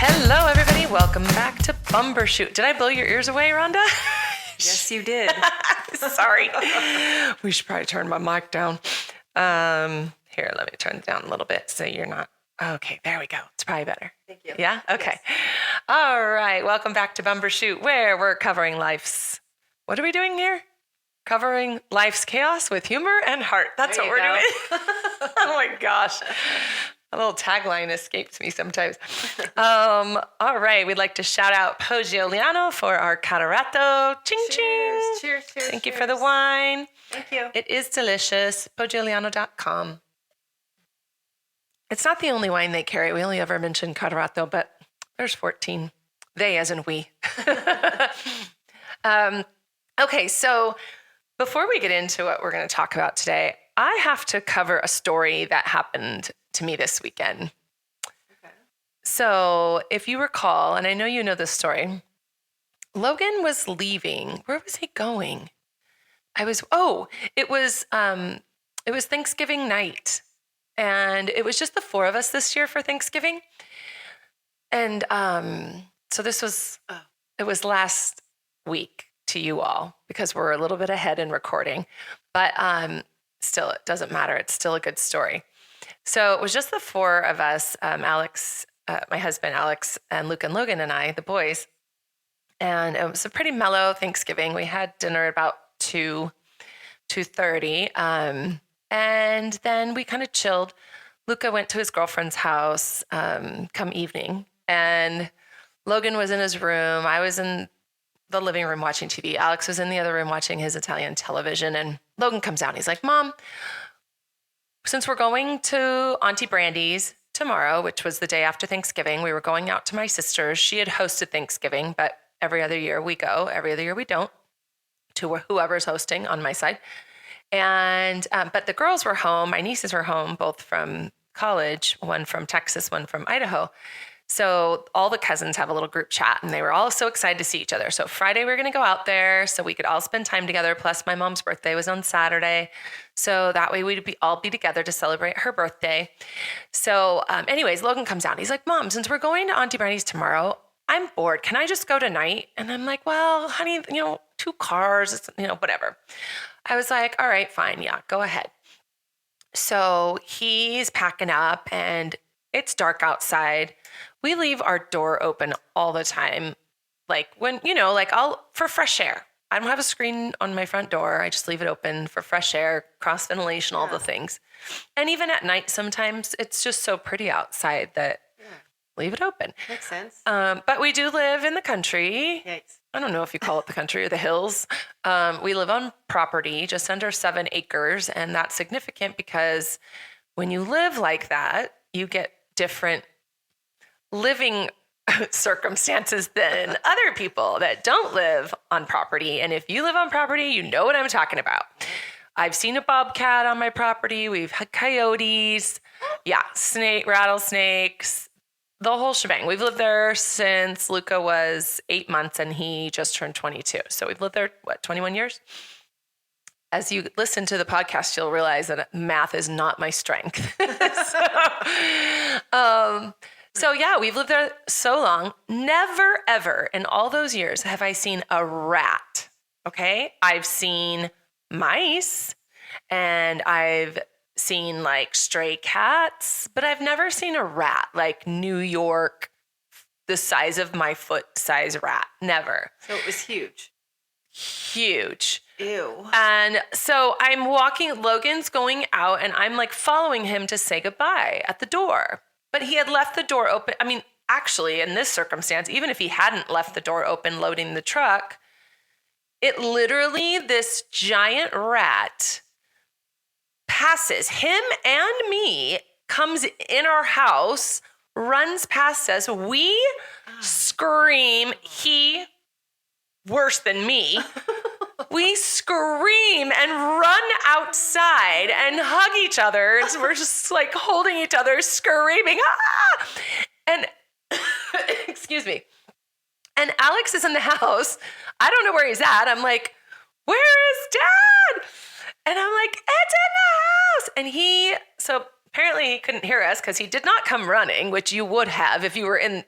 Hello, everybody. Welcome back to Bumbershoot. Did I blow your ears away, Rhonda? Yes, you did. Sorry. We should probably turn my mic down. Here, let me turn it down a little bit so you're not... Okay, there we go. It's probably better. Thank you. Yeah? Okay. Yes. All right. Welcome back to Bumbershoot, where we're covering life's... What are we doing here? Covering life's chaos with humor and heart. That's what we're doing. Oh, my gosh. A little tagline escapes me sometimes. All right. We'd like to shout out Poggio for our Catarato. Ching, ching. Cheers. Thank you for the wine. Thank you. It is delicious. Poggio.com. It's not the only wine they carry. We only ever mention Catarato, but there's 14. They as in we. Okay, so before we get into what we're going to talk about today, I have to cover a story that happened to me this weekend. Okay. So if you recall, and I know you know this story, Logan was leaving. Where was he going? It was Thanksgiving night. And it was just the four of us this year for Thanksgiving. And so it was last week to you all because we're a little bit ahead in recording. But still, it doesn't matter. It's still a good story. So it was just the four of us, Alex, my husband, Alex, and Luke and Logan and I, the boys. And it was a pretty mellow Thanksgiving. We had dinner about 2:30. And then we kind of chilled. Luca went to his girlfriend's house come evening. And Logan was in his room. I was in the living room watching TV. Alex was in the other room watching his Italian television. And Logan comes out and he's like, Mom, since we're going to Auntie Brandy's tomorrow, which was the day after Thanksgiving, we were going out to my sister's. She had hosted Thanksgiving, but every other year we go. Every other year we don't, to whoever's hosting on my side. And but the girls were home. My nieces were home, both from college, one from Texas, one from Idaho. So all the cousins have a little group chat, and they were all so excited to see each other. So Friday we were going to go out there so we could all spend time together. Plus my mom's birthday was on Saturday. So that way we'd all be together to celebrate her birthday. So anyways, Logan comes out. He's like, Mom, since we're going to Auntie Brandy's tomorrow, I'm bored. Can I just go tonight? And I'm like, well, honey, 2 cars, it's, whatever. I was like, all right, fine. Yeah, go ahead. So he's packing up and it's dark outside. We leave our door open all the time. Like when, for fresh air. I don't have a screen on my front door. I just leave it open for fresh air, cross ventilation, all the things. And even at night, sometimes it's just so pretty outside that leave it open. Makes sense. But we do live in the country. Yikes. I don't know if you call it the country or the hills. We live on property just under 7 acres. And that's significant because when you live like that, you get different living circumstances than other people that don't live on property. And if you live on property, you know what I'm talking about. I've seen a bobcat on my property. We've had coyotes. Yeah, rattlesnakes. The whole shebang. We've lived there since Luca was 8 months and he just turned 22. So we've lived there, 21 years? As you listen to the podcast, you'll realize that math is not my strength. So yeah, we've lived there so long. Never, ever in all those years have I seen a rat, okay? I've seen mice and I've seen like stray cats, but I've never seen a rat, like New York, the size of my foot size rat. Never. So it was huge. Huge. Ew. And so I'm walking, Logan's going out and I'm like following him to say goodbye at the door. But he had left the door open. I mean, actually, in this circumstance, even if he hadn't left the door open loading the truck, this giant rat passes him and me, comes in our house, runs past us. We scream. He, worse than me, we scream and run outside and hug each other. We're just like holding each other, screaming, ah! And excuse me. And Alex is in the house. I don't know where he's at. I'm like, where is Dad? And I'm like, it's in the house. And so apparently he couldn't hear us because he did not come running, which you would have if you were in.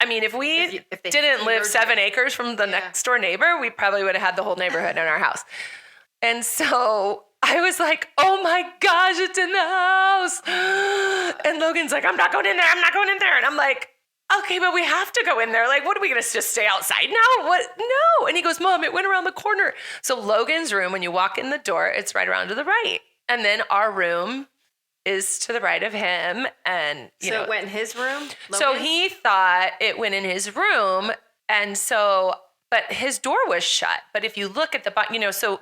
I mean, if we if they didn't see live your 7 drink. acres from the next door neighbor, we probably would have had the whole neighborhood in our house. And so I was like, oh my gosh, it's in the house. And Logan's like, I'm not going in there. I'm not going in there. And I'm like, okay, but we have to go in there. Like, what are we going to just stay outside now? What? No. And he goes, Mom, it went around the corner. So Logan's room, when you walk in the door, it's right around to the right. And then our room is to the right of him. And, you know, it went in his room? so Logan's? he thought it went in his room. And so, but his door was shut. But if you look at the, you know, so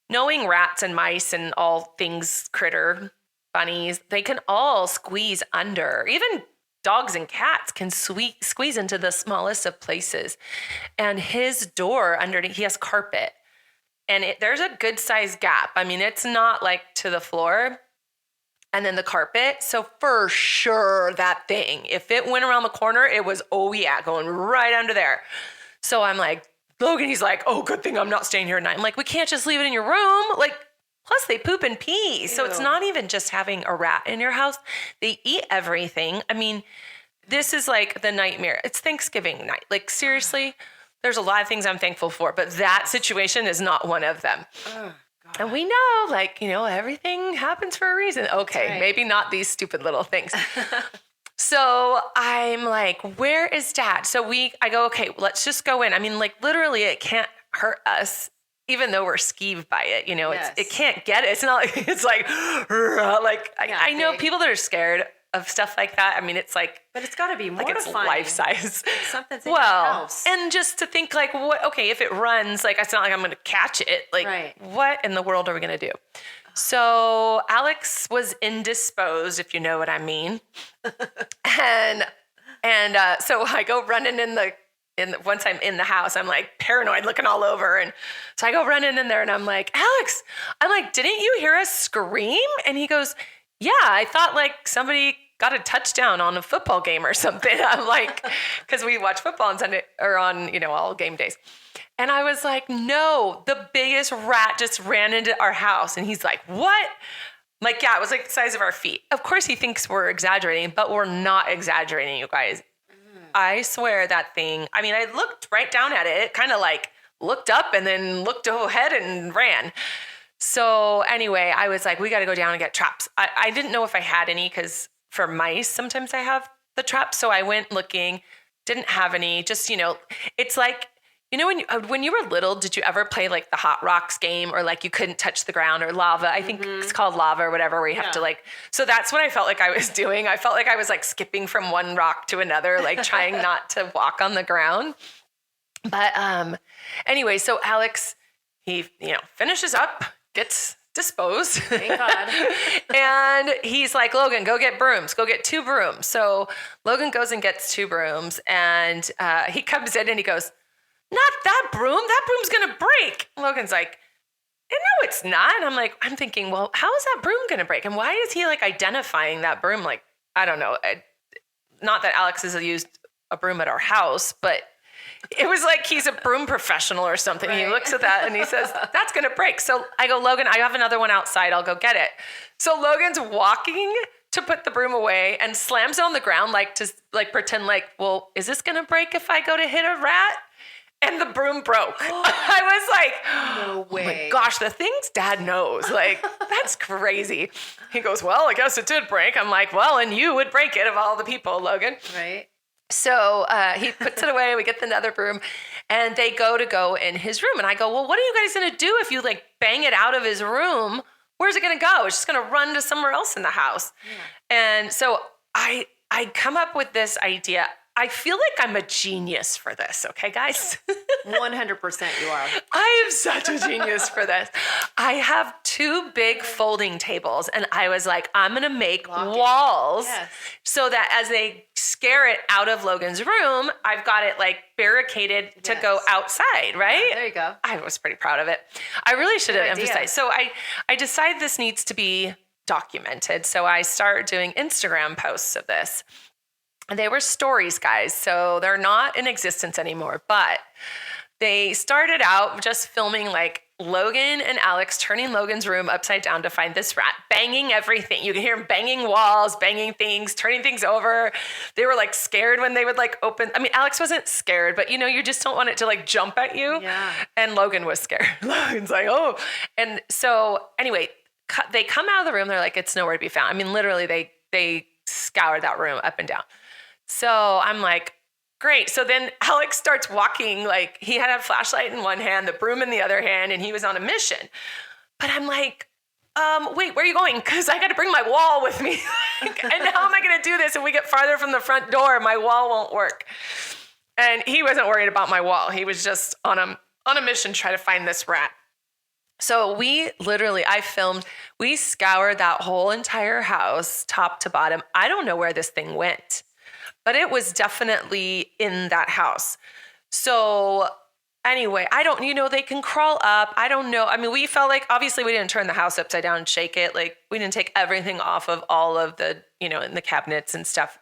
knowing rats and mice and all things critter, bunnies, they can all squeeze under. Even dogs and cats can squeeze into the smallest of places. And his door underneath, he has carpet. And there's a good sized gap. I mean, it's not like to the floor. And then the carpet. So for sure, that thing, if it went around the corner, it was, oh yeah, going right under there. So I'm like, Logan, he's like, oh, good thing I'm not staying here at night. I'm like, we can't just leave it in your room. Like, plus they poop and pee. So it's not even just having a rat in your house. They eat everything. I mean, this is like the nightmare. It's Thanksgiving night. Like, seriously, there's a lot of things I'm thankful for, but that situation is not one of them. Oh, God. And we know, like, you know, everything happens for a reason. Okay, right. maybe not these stupid little things. So I'm like, where is Dad? So I go, okay, let's just go in. I mean, like, literally, it can't hurt us, even though we're skeeved by it. You know, Yes. it can't get it. It's not like, it's like, I know big. people that are scared of stuff like that. I mean, it's like, But it's got to be like it's mortifying. life size. Something's in your house. And just to think like, what? Okay, if it runs, like, it's not like I'm going to catch it. Like, Right. what in the world are we going to do? So Alex was indisposed, if you know what I mean. and so I go running once I'm in the house, I'm like paranoid looking all over. And so I go running in there and I'm like, Alex, I'm like, didn't you hear us scream? And he goes, yeah, I thought like somebody got a touchdown on a football game or something. I'm like, because we watch football on Sunday or on, you know, all game days. And I was like, no, the biggest rat just ran into our house. And he's like, what? I'm like, yeah, it was like the size of our feet. Of course he thinks we're exaggerating, but we're not exaggerating, you guys. I swear that thing, I mean, I looked right down at it. It kind of like looked up and then looked ahead and ran. So anyway, I was like, we got to go down and get traps. I didn't know if I had any because for mice, sometimes I have the traps. So I went looking, didn't have any, just, you know, it's like, you know, when you were little, did you ever play like the Hot Rocks game or like you couldn't touch the ground or lava? I think it's called lava or whatever, where you have to like, so that's what I felt like I was doing. I felt like I was like skipping from one rock to another, like trying not to walk on the ground. But anyway, so Alex, he, you know, finishes up, gets disposed. Thank God. And he's like, Logan, go get brooms. Go get 2 brooms. So Logan goes and gets 2 brooms and he comes in and he goes, not that broom. That broom's going to break. Logan's like, no, it's not. And I'm thinking, well, how is that broom going to break? And why is he like identifying that broom? Like, I don't know. Not that Alex has used a broom at our house, but it was like he's a broom professional or something. Right. He looks at that and he says, that's going to break. So I go, Logan, I have another one outside. I'll go get it. So Logan's walking to put the broom away and slams it on the ground, like to like pretend like, well, is this going to break if I go to hit a rat? And the broom broke. I was like, no way. Oh my gosh, the things Dad knows. Like, that's crazy. He goes, well, I guess it did break. I'm like, well, and you would break it of all the people, Logan. Right. So he puts it away. We get the other broom and they go in his room. And I go, well, what are you guys going to do if you like bang it out of his room? Where's it going to go? It's just going to run to somewhere else in the house. Yeah. And so I come up with this idea. I feel like I'm a genius for this. Okay, guys? 100% you are. I am such a genius for this. I have 2 big folding tables and I was like, I'm going to make walls so that as they scare it out of Logan's room, I've got it like barricaded to go outside, right? Yeah, there you go. I was pretty proud of it. I really should have emphasized. So I decide this needs to be documented. So I start doing Instagram posts of this. They were stories, guys, so they're not in existence anymore, but they started out just filming like Logan and Alex turning Logan's room upside down to find this rat, banging everything. You can hear him banging walls, banging things, turning things over. They were like scared when they would like open. I mean, Alex wasn't scared, but you know, you just don't want it to like jump at you. Yeah. And Logan was scared. Logan's like, oh. And so anyway, they come out of the room. They're like, it's nowhere to be found. I mean, literally they scoured that room up and down. So I'm like, great. So then Alex starts walking, like he had a flashlight in one hand, the broom in the other hand, and he was on a mission. But I'm like, wait, where are you going? Because I got to bring my wall with me. And how am I going to do this if we get farther from the front door? My wall won't work. And he wasn't worried about my wall. He was just on a mission to try to find this rat. So we scoured that whole entire house, top to bottom. I don't know where this thing went, but it was definitely in that house. So anyway, they can crawl up. I don't know. I mean, we felt like, obviously we didn't turn the house upside down and shake it. Like we didn't take everything off of all of the, in the cabinets and stuff,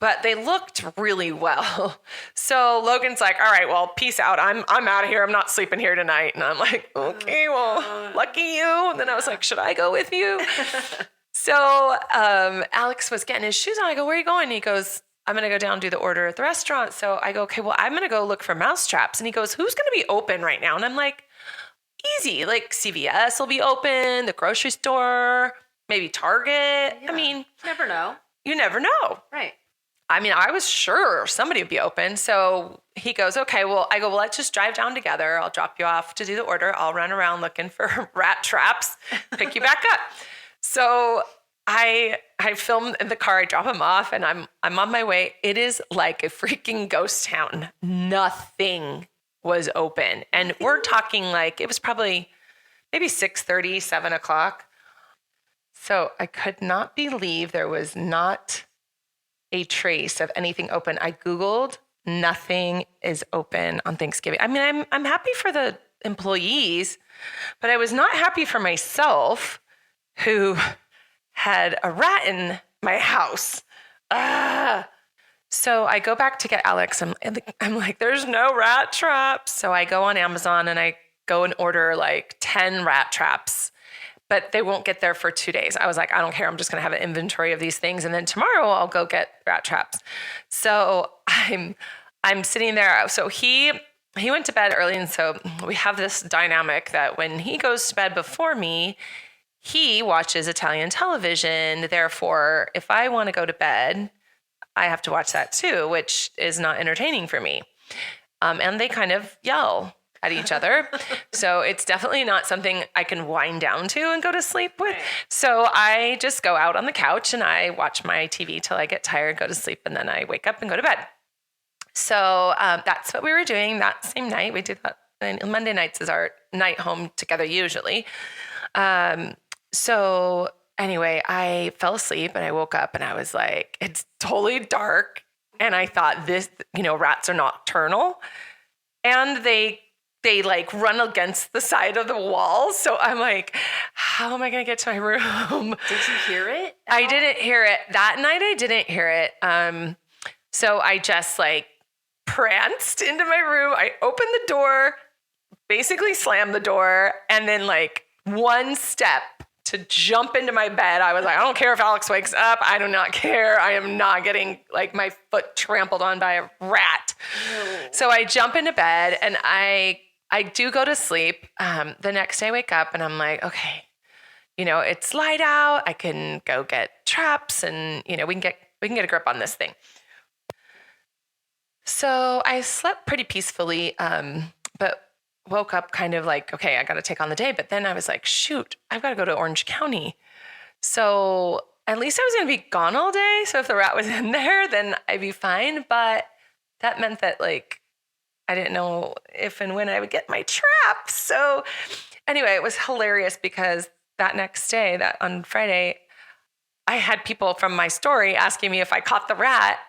but they looked really well. So Logan's like, all right, well, peace out. I'm out of here. I'm not sleeping here tonight. And I'm like, okay, well, lucky you. And then I was like, should I go with you? So Alex was getting his shoes on. I go, where are you going? And he goes, I'm going to go down and do the order at the restaurant. So I go, okay, well, I'm going to go look for mouse traps. And he goes, who's going to be open right now? And I'm like, easy. Like CVS will be open, the grocery store, maybe Target. Yeah. I mean, never know. You never know. Right. I mean, I was sure somebody would be open. So he goes, okay, well, I go, well, let's just drive down together. I'll drop you off to do the order. I'll run around looking for rat traps, pick you back up. So I film in the car, I drop him off, and I'm on my way. It is like a freaking ghost town. Nothing was open. And we're talking like, it was probably maybe 6:30, 7 o'clock. So I could not believe there was not a trace of anything open. I Googled, nothing is open on Thanksgiving. I mean, I'm happy for the employees, but I was not happy for myself, who had a rat in my house. So I go back to get Alex. I'm like, there's no rat traps. So I go on Amazon and I go and order like 10 rat traps, but they won't get there for 2 days. I was like, I don't care. I'm just going to have an inventory of these things. And then tomorrow I'll go get rat traps. So I'm sitting there. So he went to bed early. And so we have this dynamic that when he goes to bed before me, he watches Italian television. Therefore, if I want to go to bed, I have to watch that too, which is not entertaining for me. And they kind of yell at each other. So it's definitely not something I can wind down to and go to sleep with. Right. So I just go out on the couch and I watch my TV till I get tired, go to sleep, and then I wake up and go to bed. So that's what we were doing that same night. We do that. And Monday nights is our night home together usually. So anyway, I fell asleep and I woke up and I was like, it's totally dark. And I thought rats are nocturnal and they like run against the side of the wall. So I'm like, how am I going to get to my room? Did you hear it? I didn't hear it. That night I didn't hear it. So I just like pranced into my room. I opened the door, basically slammed the door, and then like one step to jump into my bed. I was like, I don't care if Alex wakes up. I do not care. I am not getting like my foot trampled on by a rat. No. So I jump into bed and I do go to sleep. The next day I wake up and I'm like, okay, it's light out. I can go get traps and, we can get a grip on this thing. So I slept pretty peacefully, but woke up kind of like, okay, I got to take on the day. But then I was like, shoot, I've got to go to Orange County. So at least I was going to be gone all day. So if the rat was in there, then I'd be fine. But that meant that like, I didn't know if and when I would get my traps. So anyway, it was hilarious because that next day, that on Friday, I had people from my story asking me if I caught the rat.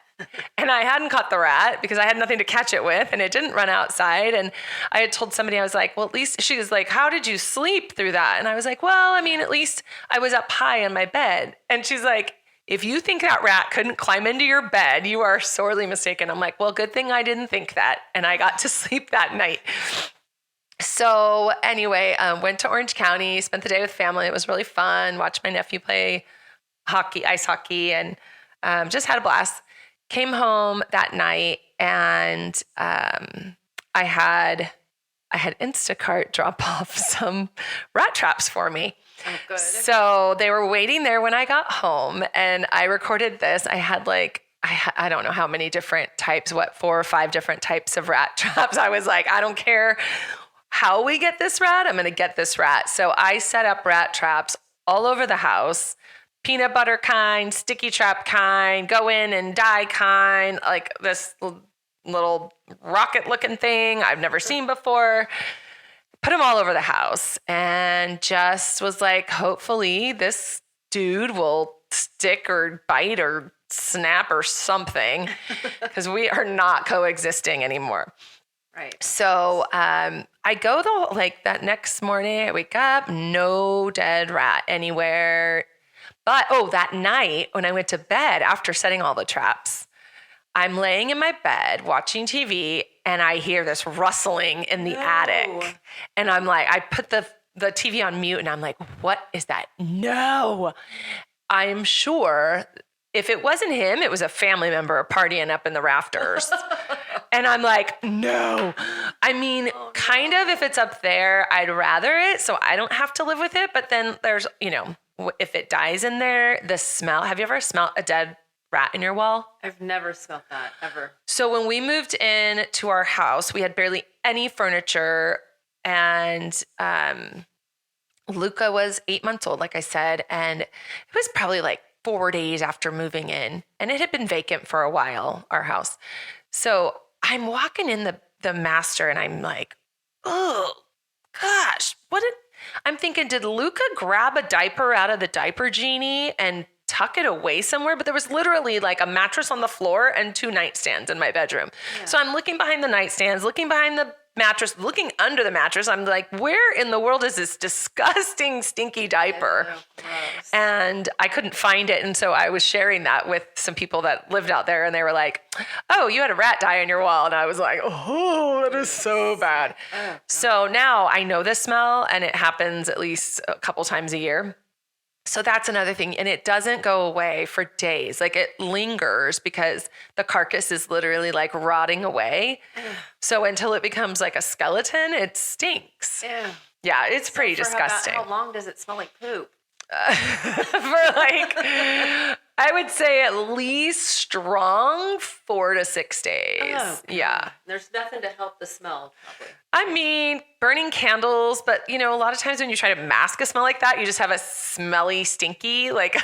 And I hadn't caught the rat because I had nothing to catch it with and it didn't run outside. And I had told somebody, I was like, well, at least she was like, how did you sleep through that? And I was like, well, I mean, at least I was up high on my bed. And she's like, if you think that rat couldn't climb into your bed, you are sorely mistaken. I'm like, well, good thing I didn't think that. And I got to sleep that night. So anyway, went to Orange County, spent the day with family. It was really fun. Watched my nephew play ice hockey, and just had a blast. Came home that night, and I had Instacart drop off some rat traps for me. Oh, good. So they were waiting there when I got home, and I recorded this. I had I don't know how many different types, 4 or 5 different types of rat traps. I was like, I don't care how we get this rat, I'm going to get this rat. So I set up rat traps all over the house, peanut butter kind, sticky trap kind, go in and die kind, like this little rocket looking thing I've never seen before. Put them all over the house and just was like, hopefully this dude will stick or bite or snap or something, because we are not coexisting anymore. Right. So I go that next morning, I wake up, no dead rat anywhere. But that night when I went to bed after setting all the traps, I'm laying in my bed watching TV, and I hear this rustling in the attic. And I'm like, I put the TV on mute, and I'm like, what is that? No. I'm sure if it wasn't him, it was a family member partying up in the rafters. And I'm like, no. I mean, kind of, if it's up there, I'd rather it so I don't have to live with it. But then there's, if it dies in there, the smell. Have you ever smelled a dead rat in your wall? I've never smelled that, ever. So when we moved in to our house, we had barely any furniture. And Luca was 8 months old, like I said. And it was probably like 4 days after moving in. And it had been vacant for a while, our house. So I'm walking in the master, and I'm like, oh, gosh, I'm thinking, did Luca grab a diaper out of the diaper genie and tuck it away somewhere? But there was literally like a mattress on the floor and 2 nightstands in my bedroom. Yeah. So I'm looking behind the nightstands, looking behind the mattress, looking under the mattress. I'm like, where in the world is this disgusting, stinky diaper? And I couldn't find it. And so I was sharing that with some people that lived out there, and they were like, oh, you had a rat die on your wall. And I was like, oh, that is so bad. So now I know the smell, and it happens at least a couple times a year. So that's another thing. And it doesn't go away for days. Like, it lingers because the carcass is literally like rotting away. So until it becomes like a skeleton, it stinks. Yeah, it's pretty disgusting. How long does it smell like poop? For like, I would say at least strong 4 to 6 days. Oh, yeah. There's nothing to help the smell, probably. I mean, burning candles, but a lot of times when you try to mask a smell like that, you just have a smelly, stinky, like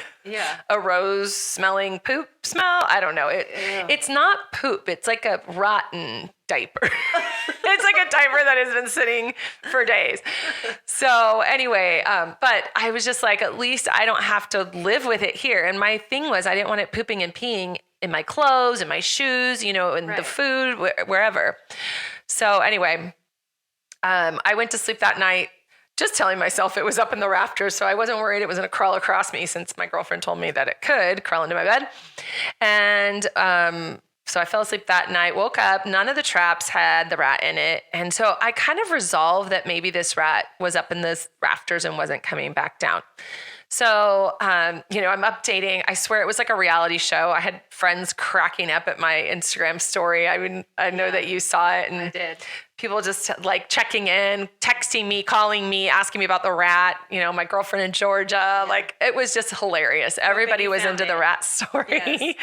a rose smelling poop smell. I don't know. It's not poop. It's like a rotten diaper. It's like a diaper that has been sitting for days. So anyway, but I was just like, at least I don't have to live with it here. And my thing was, I didn't want it pooping and peeing in my clothes, in my shoes, in the food, wherever. So anyway, I went to sleep that night just telling myself it was up in the rafters. So I wasn't worried it was going to crawl across me, since my girlfriend told me that it could crawl into my bed. And so I fell asleep that night, woke up, none of the traps had the rat in it. And so I kind of resolved that maybe this rat was up in the rafters and wasn't coming back down. So, I'm updating. I swear it was like a reality show. I had friends cracking up at my Instagram story. I know that you saw it. And I did. People just like checking in, texting me, calling me, asking me about the rat. My girlfriend in Georgia, like, it was just hilarious. Everybody was into the rat story. Yes.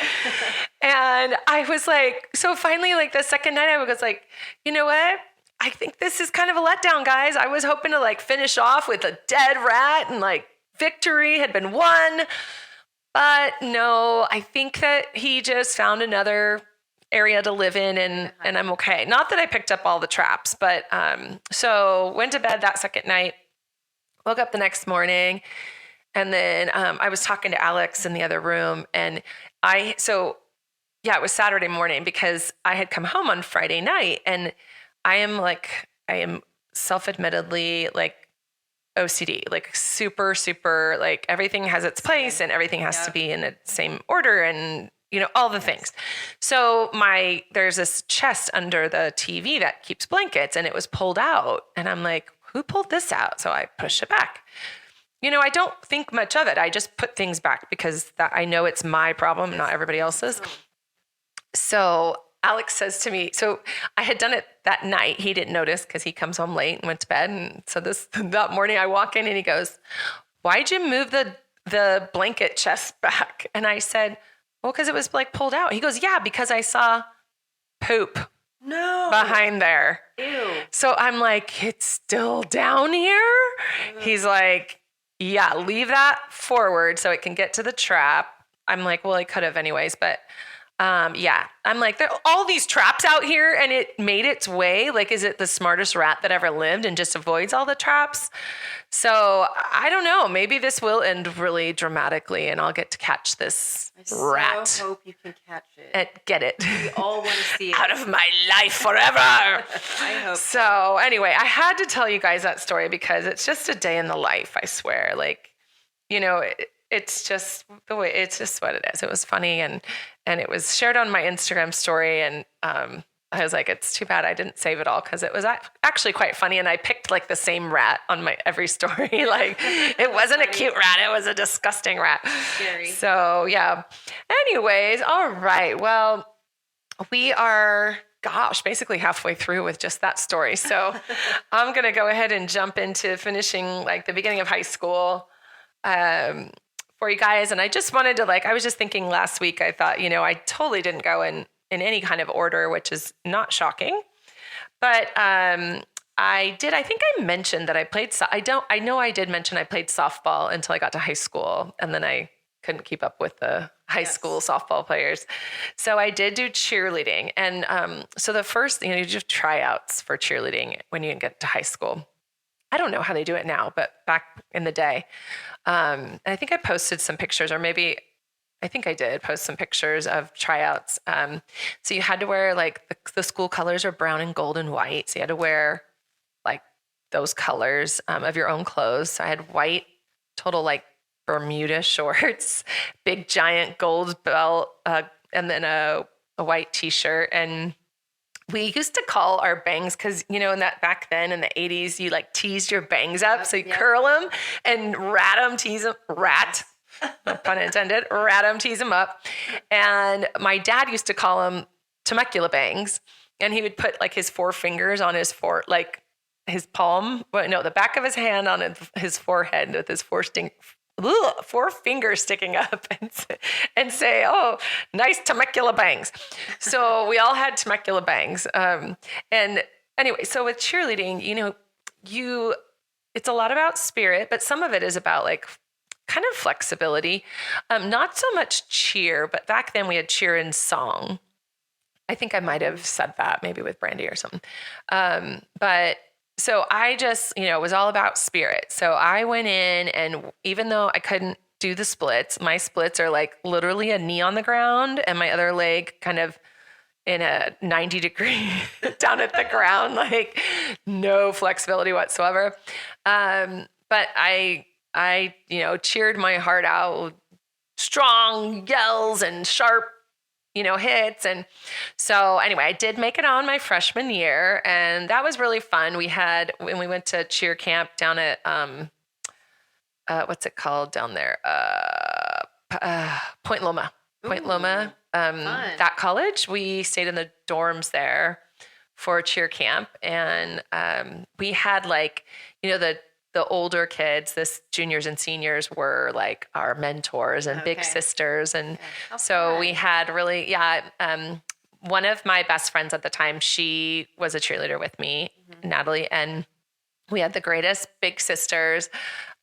And I was like, so finally, like the second night, I was like, you know what? I think this is kind of a letdown, guys. I was hoping to like finish off with a dead rat and like victory had been won. But no, I think that he just found another area to live in, and I'm okay. Not that I picked up all the traps, but so went to bed that second night, woke up the next morning, and then I was talking to Alex in the other room, and it was Saturday morning because I had come home on Friday night, and I am self-admittedly like OCD, like super, super, like everything has its place and everything has to be in the same order. And, all the things. So there's this chest under the TV that keeps blankets, and it was pulled out. And I'm like, who pulled this out? So I push it back. I don't think much of it. I just put things back because I know it's my problem, not everybody else's. So Alex says to me, so I had done it that night. He didn't notice because he comes home late and went to bed. And so that morning I walk in and he goes, why'd you move the blanket chest back? And I said, well, because it was like pulled out. He goes, yeah, because I saw poop behind there. Ew. So I'm like, it's still down here? He's like, yeah, leave that forward so it can get to the trap. I'm like, well, I could have anyways, but yeah. I'm like, there are all these traps out here and it made its way. Like, is it the smartest rat that ever lived and just avoids all the traps? So I don't know. Maybe this will end really dramatically and I'll get to catch this rat. I so hope you can catch it. And get it. We all want to see it. Out of my life forever. I hope so. Anyway, I had to tell you guys that story because it's just a day in the life, I swear. Like, it's just the way, it's just what it is. It was funny and it was shared on my Instagram story. And I was like, it's too bad I didn't save it all because it was actually quite funny. And I picked like the same rat on my every story. Like it wasn't a cute rat. It was a disgusting rat. Scary. So yeah. Anyways, all right. Well, we are, basically halfway through with just that story. So I'm going to go ahead and jump into finishing like the beginning of high school. For you guys. And I just wanted to I was just thinking last week, I thought, I totally didn't go in any kind of order, which is not shocking. But I think I mentioned that I played, I know I did mention I played softball until I got to high school. And then I couldn't keep up with the high school softball players. So I did do cheerleading. And so the first, you do tryouts for cheerleading when you get to high school. I don't know how they do it now, but back in the day, and I think I posted some pictures, or maybe I think I did post some pictures of tryouts. So you had to wear the school colors are brown and gold and white. So you had to wear those colors of your own clothes. So I had white, total Bermuda shorts, big giant gold belt, and then a white t-shirt. And we used to call our bangs because, in that back then in the 80s, you teased your bangs up. So you curl them and tease them, no pun intended, tease them up. And my dad used to call them Temecula bangs. And he would put his four fingers on his his palm, the back of his hand on his forehead with his four fingers sticking up and say, oh, nice Temecula bangs. So we all had Temecula bangs. And anyway, so with cheerleading, it's a lot about spirit, but some of it is about kind of flexibility. Not so much cheer, but back then we had cheer and song. I think I might have said that maybe with Brandy or something. But so I just, it was all about spirit. So I went in, and even though I couldn't do the splits, my splits are literally a knee on the ground and my other leg kind of in a 90-degree down at the ground, no flexibility whatsoever. But I cheered my heart out, strong yells and sharp hits. And so anyway, I did make it on my freshman year, and that was really fun. When we went to cheer camp down at, what's it called down there? Point Loma. That college, we stayed in the dorms there for cheer camp. And we had the older kids, this juniors and seniors were our mentors and big sisters. And so we had really, one of my best friends at the time, she was a cheerleader with me, Natalie, and we had the greatest big sisters.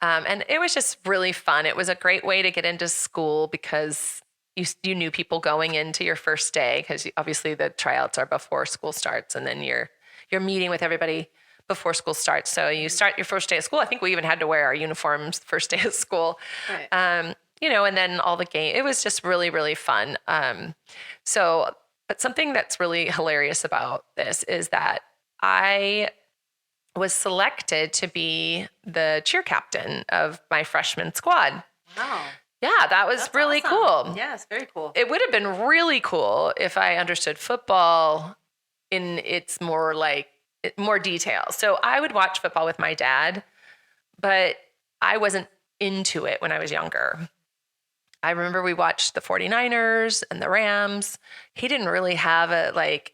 And it was just really fun. It was a great way to get into school because you knew people going into your first day, because obviously the tryouts are before school starts, and then you're meeting with everybody before school starts. So you start your first day of school. I think we even had to wear our uniforms first day of school. Right. And then all the game. It was just really, really fun. But something that's really hilarious about this is that I was selected to be the cheer captain of my freshman squad. Wow. Yeah, that was That's really awesome. cool. Yes, very cool. It would have been really cool if I understood football in its more detail. So I would watch football with my dad, but I wasn't into it when I was younger. I remember we watched the 49ers and the Rams. He didn't really have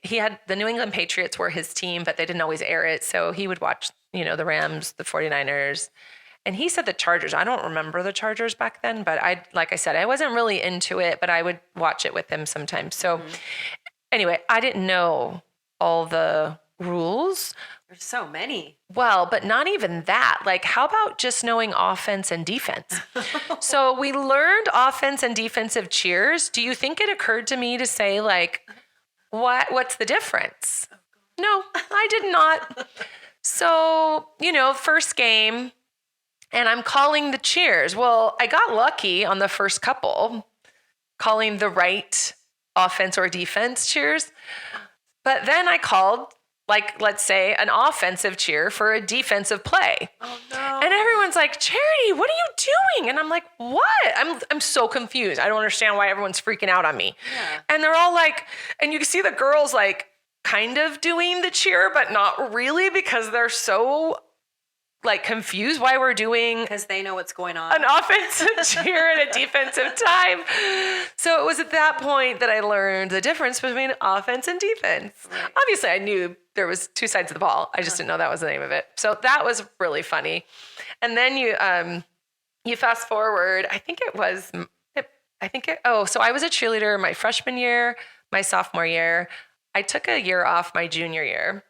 he had the New England Patriots were his team, but they didn't always air it. So he would watch, the Rams, the 49ers. And he said the Chargers. I don't remember the Chargers back then, but like I said, I wasn't really into it, but I would watch it with him sometimes. So anyway, I didn't know all the rules. There's so many. Well, but not even that. Like, how about just knowing offense and defense? So we learned offense and defensive cheers. Do you think it occurred to me to say, like, what's the difference? No, I did not. So, first game, and I'm calling the cheers. Well, I got lucky on the first couple, calling the right offense or defense cheers. But then I called, let's say, an offensive cheer for a defensive play. Oh, no. And everyone's like, Charity, what are you doing? And I'm like, what? I'm so confused. I don't understand why everyone's freaking out on me. Yeah. And they're all like, and you can see the girls kind of doing the cheer, but not really because they're so confused why we're doing Because they know what's going on. an offensive cheer at a defensive time. So it was at that point that I learned the difference between offense and defense. Right. Obviously, I knew there was two sides of the ball. I just didn't know that was the name of it. So that was really funny. And then you fast forward. So I was a cheerleader my freshman year, my sophomore year. I took a year off my junior year.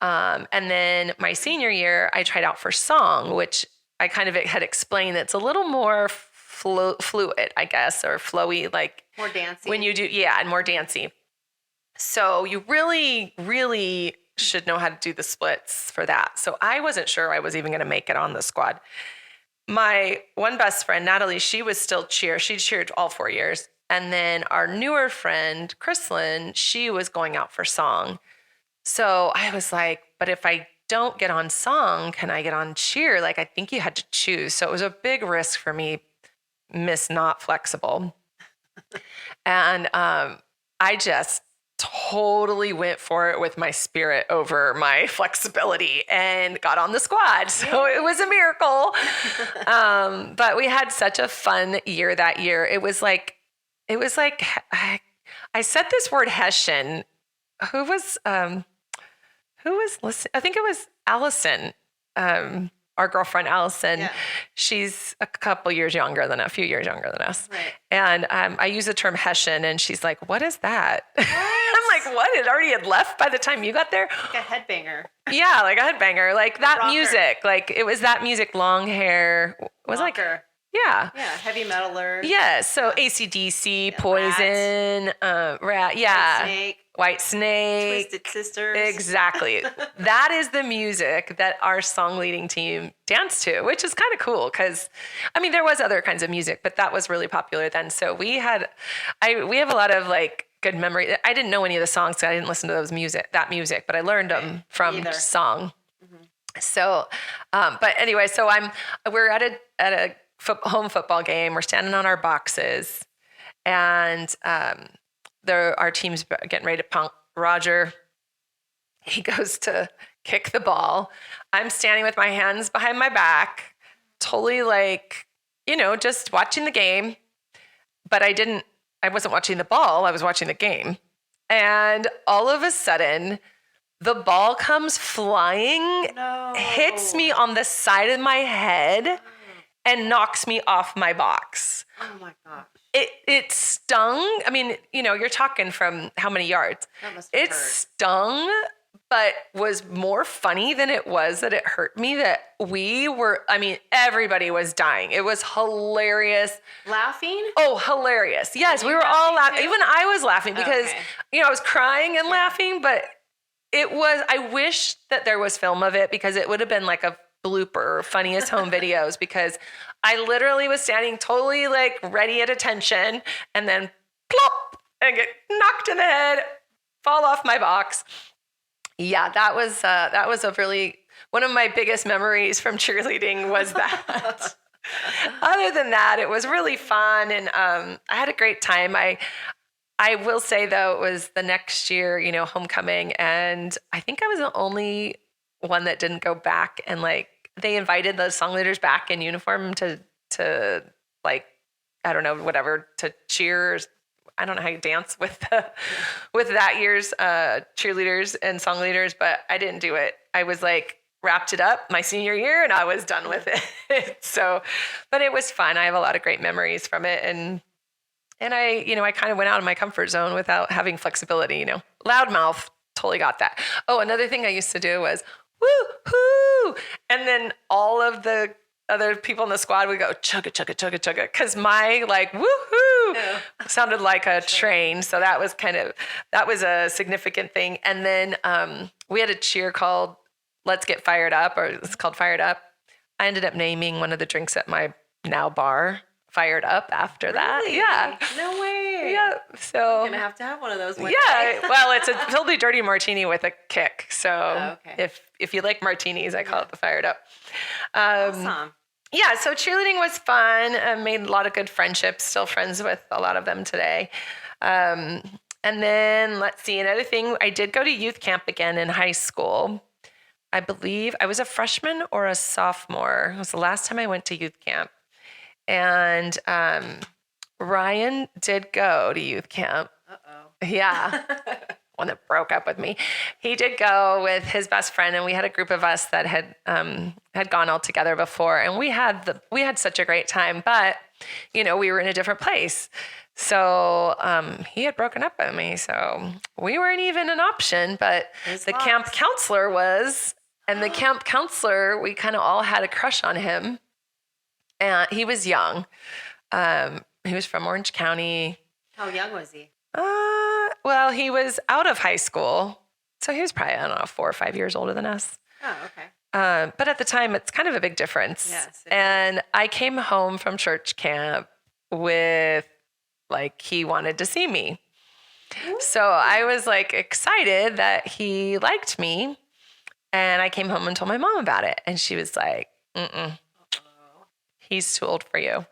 And then my senior year, I tried out for song, which I kind of had explained that's a little more fluid, I guess, or flowy, More dancing. when you do, and more dancey. So you really, really should know how to do the splits for that. So I wasn't sure I was even going to make it on the squad. My one best friend, Natalie, she was still cheer. She cheered all 4 years. And then our newer friend, Chrislyn, she was going out for song. So I was like, but if I don't get on song, can I get on cheer? I think you had to choose. So it was a big risk for me, Miss Not Flexible. And I just totally went for it with my spirit over my flexibility and got on the squad. So it was a miracle. But we had such a fun year that year. It was like I said this word Hessian. Who was listening? I think it was Allison, our girlfriend Allison. Yeah. She's a few years younger than us. Right. And I use the term Hessian, and she's like, "What is that?" What? I'm like, "What? It already had left by the time you got there." Like a headbanger. Yeah, like a headbanger, like that rocker. music, it was that music, long hair. Was Rocker. Yeah. Yeah, heavy metaler. Yes. So AC/DC, Poison, Rat. Yeah. White Snake. Twisted Sisters. Exactly. That is the music that our song leading team danced to, which is kind of cool because, there was other kinds of music, but that was really popular then. So we have a lot of good memory. I didn't know any of the songs because I didn't listen to that music, but I learned them from song. Mm-hmm. So, but anyway, so we're at a home football game. We're standing on our boxes, and our team's getting ready to punt. Roger, he goes to kick the ball. I'm standing with my hands behind my back, totally just watching the game. But I wasn't watching the ball. I was watching the game. And all of a sudden, the ball comes flying, hits me on the side of my head, and knocks me off my box. Oh my gosh. It stung. You're talking from how many yards? That must have hurt. Stung, but was more funny than it was that it hurt me. That everybody was dying. It was hilarious. Laughing? Oh, hilarious. Yes, we were all laughing. Even I was laughing because, I was crying and laughing, but I wish that there was film of it because it would have been like a blooper, funniest home videos, because I literally was standing totally ready at attention and then plop and get knocked in the head, fall off my box. Yeah, that was a really, one of my biggest memories from cheerleading was that. Other than that, it was really fun, and I had a great time. I will say though, it was the next year, homecoming, and I think I was the only one that didn't go back. And like they invited the song leaders back in uniform to like I don't know whatever to cheer. I don't know how you dance with with that year's cheerleaders and song leaders, but I didn't do it. I was like wrapped it up my senior year and I was done with it. So, but it was fun. I have a lot of great memories from it, and I kind of went out of my comfort zone without having flexibility. Loudmouth, totally got that. Oh, another thing I used to do was woo-hoo, and then all of the other people in the squad would go chugga chugga chugga chugga because my like woohoo sounded like a train. So that was a significant thing. And then we had a cheer called Let's Get Fired Up, or it's called Fired Up. I ended up naming one of the drinks at my now bar Fired Up after that. Really? Yeah. No way. Yeah. So I'm gonna have one of those. One yeah. day. Well, it's a totally dirty martini with a kick. So okay. if you like martinis, I call it the Fired Up. Awesome. Yeah, so cheerleading was fun. I made a lot of good friendships, still friends with a lot of them today. And then let's see, another thing, I did go to youth camp again in high school. I believe I was a freshman or a sophomore. It was the last time I went to youth camp. And Ryan did go to youth camp. Uh-oh. Yeah. One that broke up with me. He did go with his best friend, and we had a group of us that had gone all together before, and we had such a great time. But we were in a different place, so he had broken up with me, so we weren't even an option. But the camp counselor was, and the camp counselor, we kind of all had a crush on him, and he was young. He was from Orange County. How young was he? Well, he was out of high school, so he was probably, I don't know, 4 or 5 years older than us. Oh, okay. But at the time, it's kind of a big difference. Yes. And I came home from church camp with, like, he wanted to see me. Ooh. So I was, like, excited that he liked me. And I came home and told my mom about it. And she was like, he's too old for you.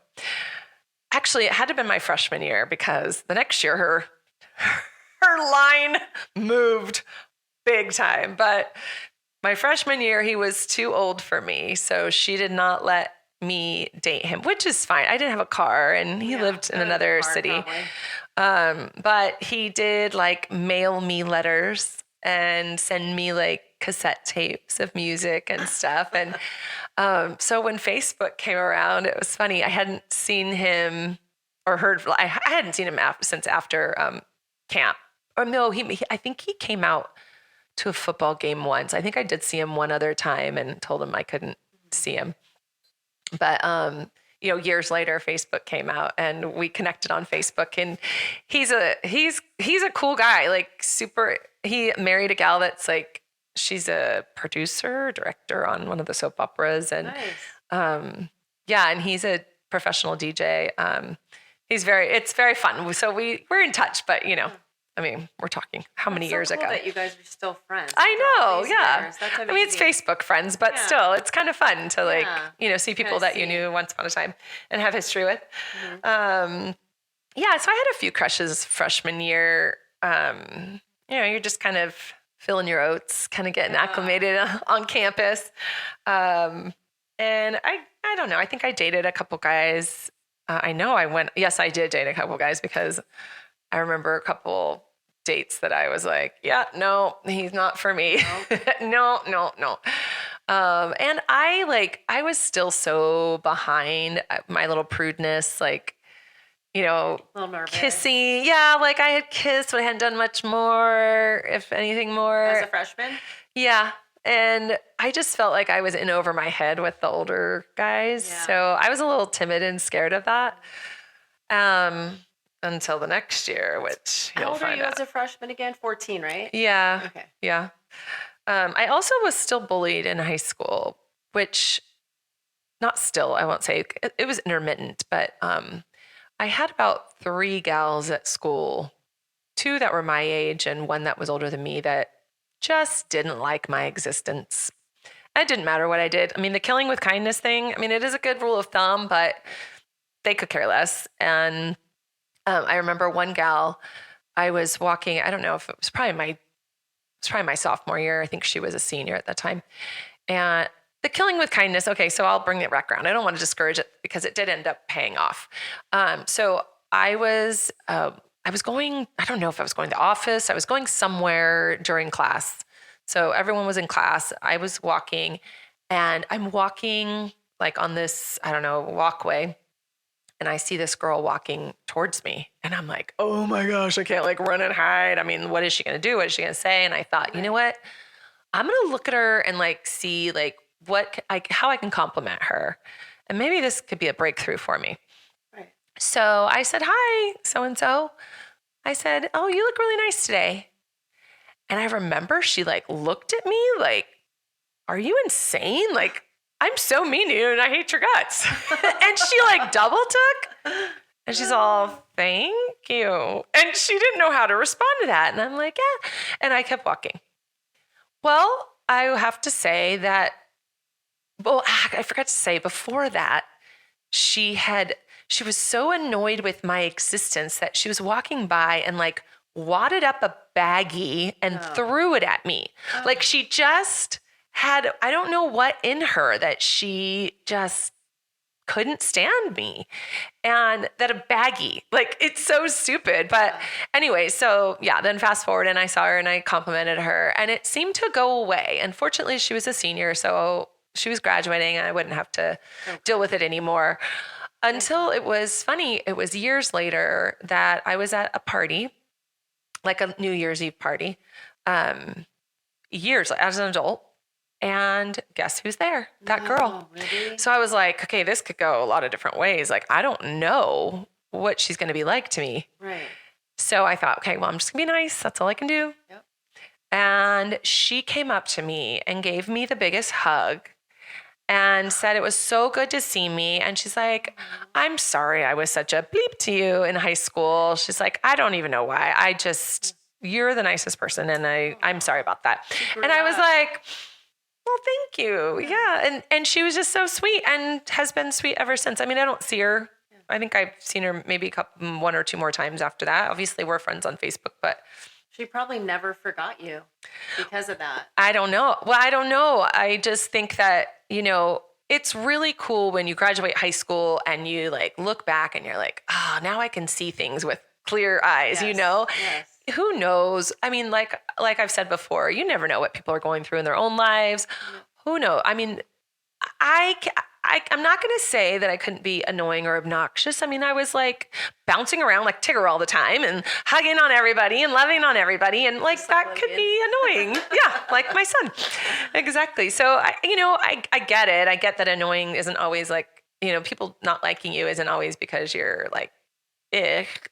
Actually, it had to have been my freshman year because the next year her line moved big time. But my freshman year, he was too old for me. So she did not let me date him, which is fine. I didn't have a car and he lived in another city. But he did like mail me letters and send me like cassette tapes of music and stuff. And so when Facebook came around, it was funny. I hadn't seen him or heard, I hadn't seen him since after camp. Or no, I think he came out to a football game once. I think I did see him one other time and told him I couldn't see him. But, years later, Facebook came out and we connected on Facebook, and he's a cool guy, like super. He married a gal that's like, she's a producer, director on one of the soap operas. And, nice. And he's a professional DJ. It's very fun. So we're in touch, but we're talking how many years ago that you guys are still friends. I know. Yeah. Years. That's amazing. I mean, it's Facebook friends, but still it's kind of fun to see people that you knew once upon a time and have history with. Mm-hmm. So I had a few crushes freshman year. You're just kind of filling your oats, kind of getting acclimated on campus. And I don't know. I think I dated a couple guys. Yes, I did date a couple guys because I remember a couple dates that I was like, yeah, no, he's not for me. Nope. No. And I was still so behind my little prudeness, like, a little nervous. Kissing. Yeah, like I had kissed, but I hadn't done much more, if anything more. As a freshman? Yeah. And I just felt like I was in over my head with the older guys. Yeah. So I was a little timid and scared of that. Until the next year, which you'll find out. How old are you as a freshman again? 14, right? Yeah. Okay. Yeah. I also was still bullied in high school, which not still, I won't say. It was intermittent, but I had about 3 gals at school, 2 that were my age and 1 that was older than me that just didn't like my existence. It didn't matter what I did. I mean, the killing with kindness thing, I mean, it is a good rule of thumb, but they could care less. And I remember one gal, I was walking, I don't know if it was probably my sophomore year. I think she was a senior at that time. And the killing with kindness, okay, so I'll bring it back around. I don't want to discourage it because it did end up paying off. So I was going, I don't know if I was going to the office. I was going somewhere during class. So everyone was in class. I was walking, and I'm walking like on this, I don't know, walkway. And I see this girl walking towards me, and I'm like, oh my gosh, I can't like run and hide. I mean, what is she going to do? What is she going to say? And I thought, you know what? I'm going to look at her and like see like how I can compliment her. And maybe this could be a breakthrough for me. Right. So I said, hi, so-and-so. I said, oh, you look really nice today. And I remember she like looked at me like, are you insane? Like, I'm so mean to you and I hate your guts. And she like double took, and she's all, thank you. And she didn't know how to respond to that. And I'm like, yeah. And I kept walking. Well, I have to say that, well, I forgot to say before that, she was so annoyed with my existence that she was walking by and like wadded up a baggie and threw it at me. Oh. Like she just had, I don't know what in her that she just couldn't stand me. And that a baggie, like it's so stupid. But anyway, so yeah, then fast forward and I saw her and I complimented her and it seemed to go away. Unfortunately, she was a senior, so she was graduating and I wouldn't have to deal with it anymore. Until it was funny, it was years later that I was at a party, like a New Year's Eve party, years as an adult. And guess who's there? That girl. Really? So I was like, okay, this could go a lot of different ways. Like, I don't know what she's going to be like to me. Right. So I thought, okay, well, I'm just going to be nice. That's all I can do. Yep. And she came up to me and gave me the biggest hug and said it was so good to see me. And she's like, I'm sorry I was such a bleep to you in high school. She's like, I don't even know why. You're the nicest person. And I'm sorry about that. And I was like, well, thank you. Yeah. And she was just so sweet and has been sweet ever since. I mean, I don't see her. I think I've seen her maybe one or two more times after that. Obviously, we're friends on Facebook, but she probably never forgot you because of that. I don't know. Well, I don't know. I just think that, it's really cool when you graduate high school and you like look back and you're like, now I can see things with clear eyes, Yes. Who knows? I mean, like I've said before, you never know what people are going through in their own lives. Yeah. Who knows? I mean, I'm not going to say that I couldn't be annoying or obnoxious. I mean, I was like bouncing around like Tigger all the time and hugging on everybody and loving on everybody. And like that could be annoying. Yeah, like my son. Exactly. So, I get it. I get that annoying isn't always like, people not liking you isn't always because you're like,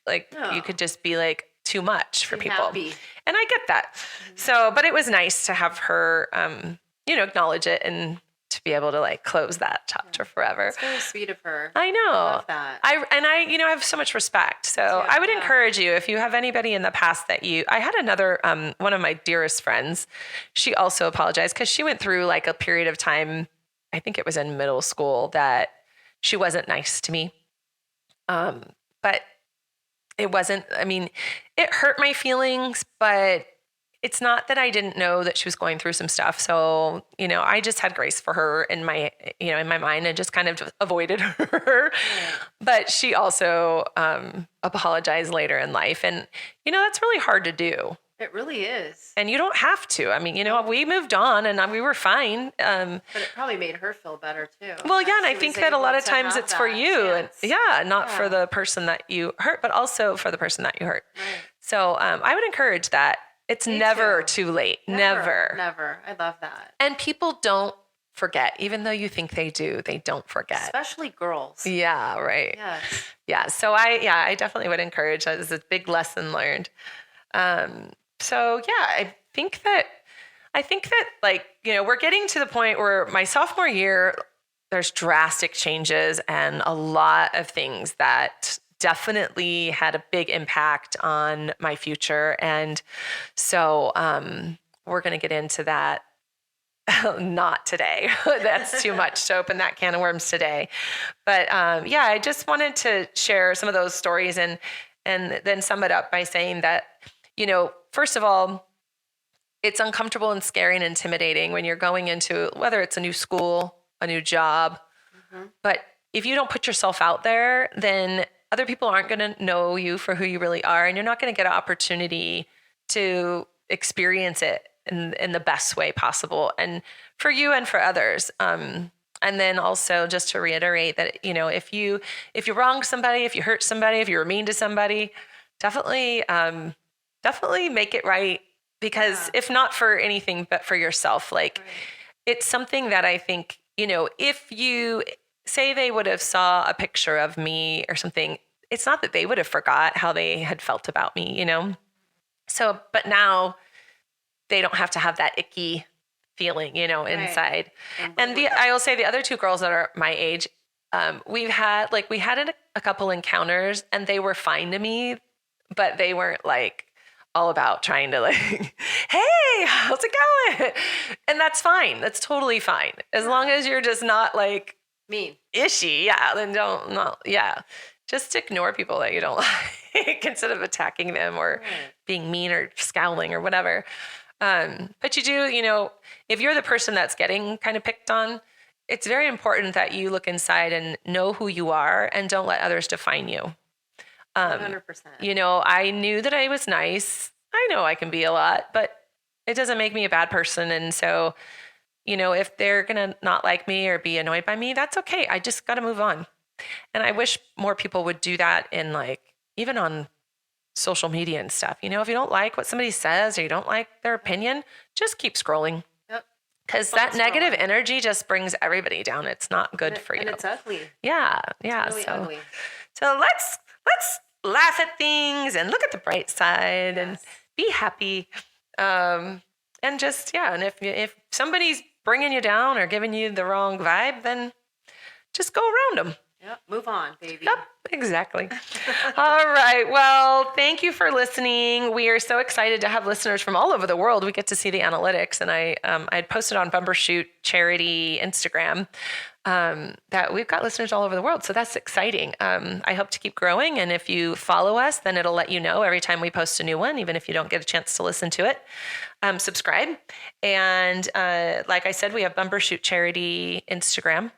like you could just be like too much for people. Happy. And I get that. Mm-hmm. So, but it was nice to have her, acknowledge it and to be able to like close that chapter forever. It's very sweet of her. I know. I love that. I have so much respect. So I would encourage you, if you have anybody in the past I had another, one of my dearest friends, she also apologized because she went through like a period of time, I think it was in middle school, that she wasn't nice to me. But it wasn't, it hurt my feelings, but it's not that I didn't know that she was going through some stuff. So, I just had grace for her in my mind and just kind of avoided her. Yeah. But she also apologized later in life. And, that's really hard to do. It really is. And you don't have to. We moved on and we were fine. But it probably made her feel better too. Well, yeah. And I think that a lot of times it's for you. Yes. And not for the person that you hurt, but also for the person that you hurt. Right. So I would encourage that. It's never too late. Never. I love that. And people don't forget. Even though you think they do, they don't forget. Especially girls. Yeah, right. Yes. Yeah. So I definitely would encourage that. It's a big lesson learned. So yeah, I think that like, we're getting to the point where my sophomore year, there's drastic changes and a lot of things that definitely had a big impact on my future. And so we're going to get into that not today. That's too much to open that can of worms today. But yeah, I just wanted to share some of those stories and then sum it up by saying that, first of all, it's uncomfortable and scary and intimidating when you're going into whether it's a new school, a new job. Mm-hmm. But if you don't put yourself out there, then other people aren't going to know you for who you really are. And you're not going to get an opportunity to experience it in the best way possible. And for you and for others. And then also just to reiterate that, if you wrong somebody, if you hurt somebody, if you were mean to somebody, definitely make it right. Because if not for anything but for yourself, it's something that I think, if you say they would have saw a picture of me or something, it's not that they would have forgot how they had felt about me, So, but now they don't have to have that icky feeling, inside. And I will say the other two girls that are my age, we had a couple encounters and they were fine to me, but they weren't all about trying to hey, how's it going? And that's fine. That's totally fine. As long as you're just not mean, ishy. Yeah. Then just ignore people that you don't like instead of attacking them or being mean or scowling or whatever. But you do, if you're the person that's getting kind of picked on, it's very important that you look inside and know who you are and don't let others define you. 100%. I knew that I was nice. I know I can be a lot, but it doesn't make me a bad person. And so, if they're going to not like me or be annoyed by me, that's okay. I just got to move on. And I wish more people would do that in even on social media and stuff. If you don't like what somebody says or you don't like their opinion, just keep scrolling. Yep. Because that negative energy just brings everybody down. It's not good for you. And it's ugly. Yeah. It's really ugly. So let's laugh at things and look at the bright side and be happy. And just, and if somebody's bringing you down or giving you the wrong vibe, then just go around them. Yep. Move on, baby. Yep, exactly. All right. Well, thank you for listening. We are so excited to have listeners from all over the world. We get to see the analytics, and I'd posted on Bumbershoot charity Instagram that we've got listeners all over the world. So that's exciting. I hope to keep growing. And if you follow us, then it'll let you know every time we post a new one, even if you don't get a chance to listen to it. Subscribe. And like I said, we have Bumbershoot charity Instagram.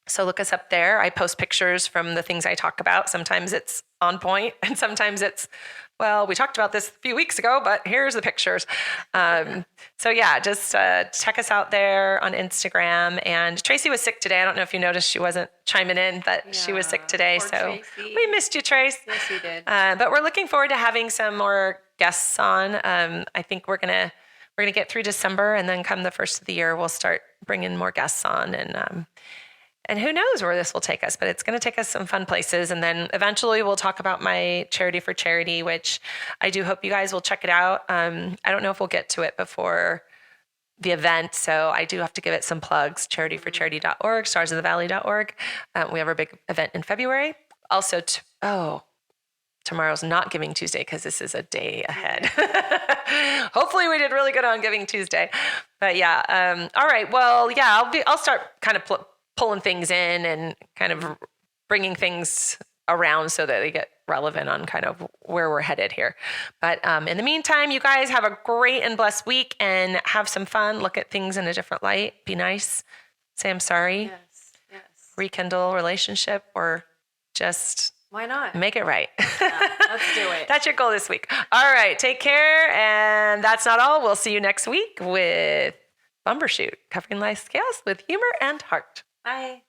So look us up there. I post pictures from the things I talk about. Sometimes it's on point and sometimes it's, we talked about this a few weeks ago, but here's the pictures. So just check us out there on Instagram. And Tracy was sick today. I don't know if you noticed she wasn't chiming in, but she was sick today. So Tracy. We missed you, Trace. Yes, we did. But we're looking forward to having some more guests on. I think we're gonna get through December, and then come the first of the year, we'll start bringing more guests on. And who knows where this will take us, but it's going to take us some fun places. And then eventually we'll talk about my Charity for Charity, which I do hope you guys will check it out. I don't know if we'll get to it before the event, so I do have to give it some plugs. charityforcharity.org, starsofthevalley.org. We have our big event in February. Also, tomorrow's not Giving Tuesday because this is a day ahead. Hopefully we did really good on Giving Tuesday. But all right. Well, I'll start kind of pulling things in and kind of bringing things around so that they get relevant on kind of where we're headed here. But in the meantime, you guys have a great and blessed week and have some fun. Look at things in a different light. Be nice. Say I'm sorry. Yes. Rekindle relationship, or just why not make it right. Let's do it. That's your goal this week. All right. Take care. And that's not all. We'll see you next week with Bumbershoot, covering life's chaos with humor and heart. Bye.